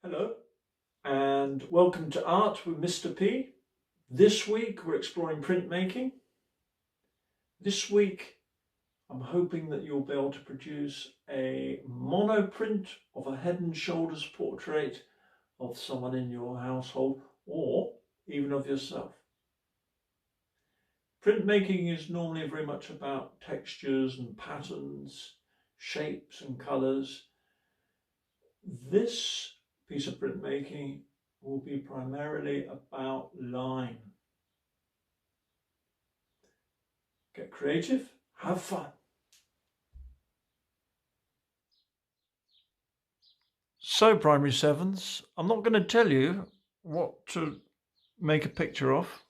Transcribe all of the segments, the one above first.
Hello and welcome to Art with Mr. P. This week we're exploring printmaking. This week I'm hoping that you'll be able to produce a monoprint of a head and shoulders portrait of someone in your household or even of yourself. Printmaking is normally very much about textures and patterns, shapes and colours. This piece of printmaking will be primarily about line. Get creative, have fun. So primary sevens, I'm not going to tell you what to make a picture of.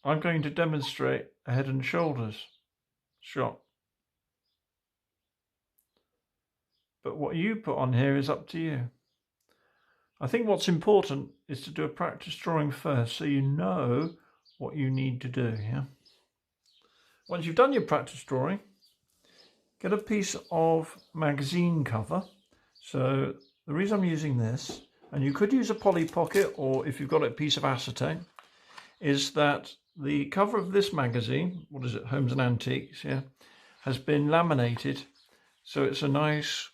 I'm going to demonstrate a head and shoulders shot. But what you put on here is up to you. I think what's important is to do a practice drawing first so you know what you need to do. Yeah. Once you've done your practice drawing, get a piece of magazine cover. So the reason I'm using this, and you could use a Polly Pocket or if you've got a piece of acetate, is that the cover of this magazine, what is it, Homes and Antiques, yeah, has been laminated. So it's a nice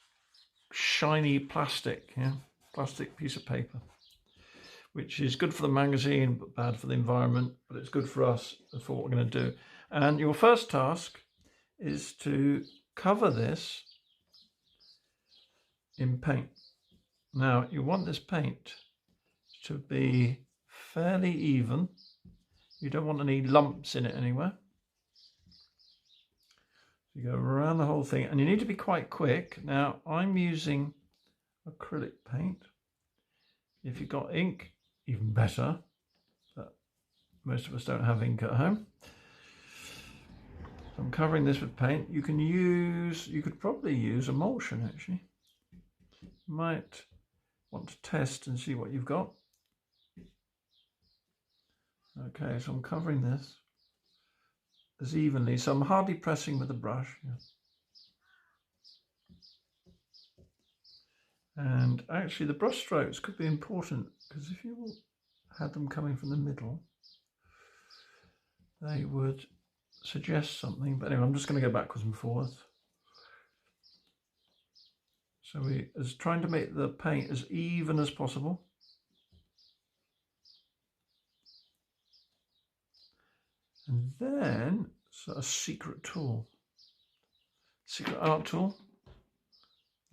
shiny plastic, yeah, plastic piece of paper, which is good for the magazine but bad for the environment, but it's good for us for what we're going to do. And your first task is to cover this in paint. Now you want this paint to be fairly even. You don't want any lumps in it anywhere. You go around the whole thing and you need to be quite quick. Now I'm using acrylic paint. If you've got ink, even better, but most of us don't have ink at home. So I'm covering this with paint. You could probably use emulsion actually. You might want to test and see what you've got. Okay, so I'm covering this as evenly, so I'm hardly pressing with the brush. Yeah. And actually the brush strokes could be important because if you had them coming from the middle, they would suggest something. But anyway, I'm just going to go backwards and forwards. So we are trying to make the paint as even as possible. And then a secret tool, secret art tool,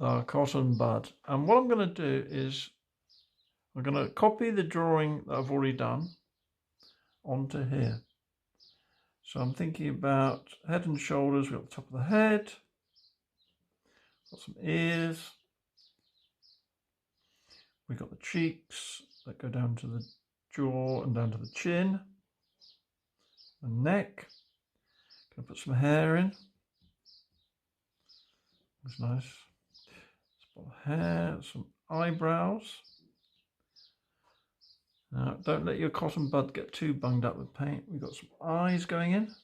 the cotton bud. And what I'm going to do is I'm going to copy the drawing that I've already done onto here. So I'm thinking about head and shoulders. We've got the top of the head, got some ears, we've got the cheeks that go down to the jaw and down to the chin, the neck. Gonna put some hair in. Looks nice. Some hair, some eyebrows. Now, don't let your cotton bud get too bunged up with paint. We've got some eyes going in.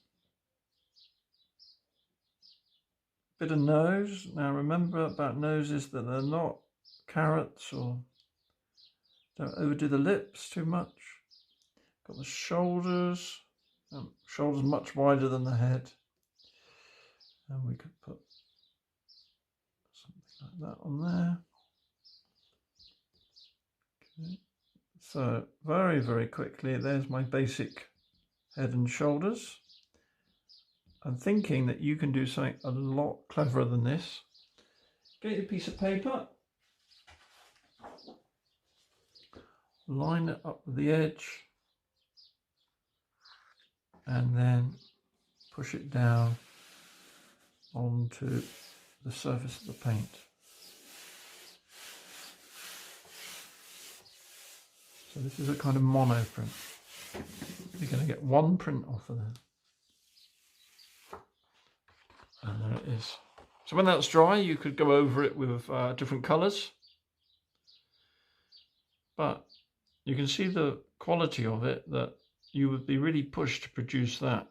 Bit of nose. Now, remember about noses that they're not carrots, or don't overdo the lips too much. Got the shoulders. Shoulders much wider than the head. And we could put something like that on there. Okay. So very, very quickly, there's my basic head and shoulders. I'm thinking that you can do something a lot cleverer than this. Get your piece of paper, line it up with the edge, and then push it down onto the surface of the paint. So this is a kind of monoprint. You're going to get one print off of that. And there it is. So when that's dry, you could go over it with different colours. But you can see the quality of it, that you would be really pushed to produce that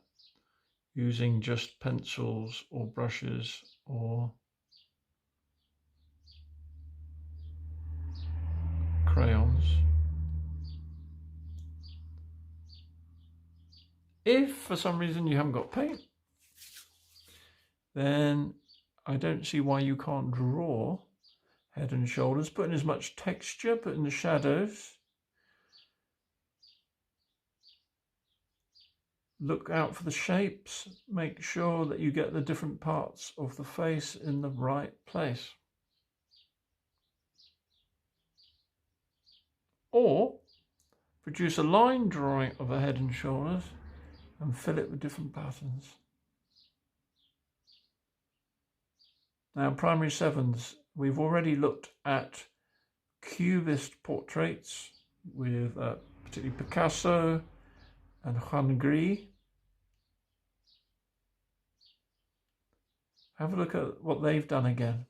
using just pencils or brushes or crayons. If for some reason you haven't got paint, then I don't see why you can't draw head and shoulders. Put in as much texture, put in the shadows. Look out for the shapes. Make sure that you get the different parts of the face in the right place. Or produce a line drawing of a head and shoulders and fill it with different patterns. Now, primary sevens, we've already looked at cubist portraits with particularly Picasso and Juan Gris. Have a look at what they've done again.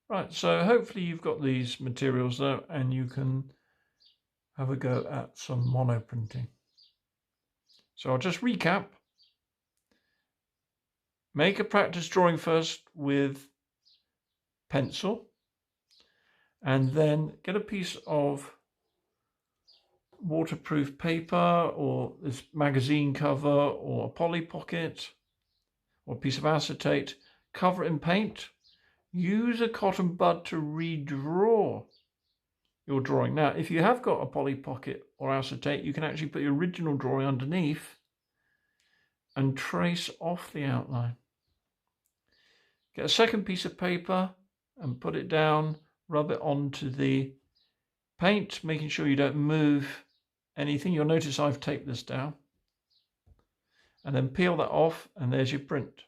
Right, so hopefully you've got these materials there and you can have a go at some monoprinting. So I'll just recap. Make a practice drawing first with pencil, and then get a piece of waterproof paper or this magazine cover or a Polly Pocket or a piece of acetate, cover it in paint, use a cotton bud to redraw your drawing. Now, if you have got a Polly Pocket or acetate, you can actually put your original drawing underneath and trace off the outline. Get a second piece of paper and put it down, rub it onto the paint, making sure you don't move anything. You'll notice I've taped this down. And then peel that off, and there's your print.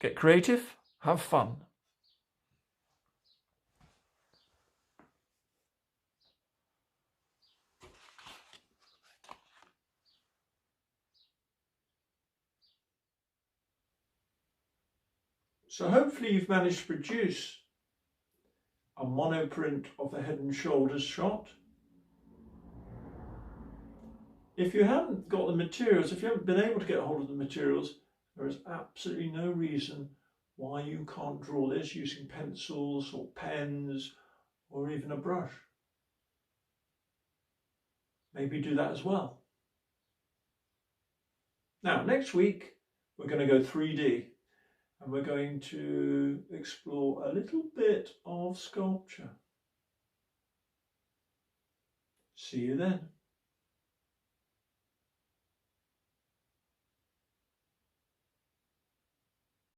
Get creative, have fun. So hopefully you've managed to produce a monoprint of the head and shoulders shot. If you haven't got the materials, if you haven't been able to get hold of the materials, there is absolutely no reason why you can't draw this using pencils or pens or even a brush. Maybe do that as well. Now, next week, we're going to go 3D and we're going to explore a little bit of sculpture. See you then.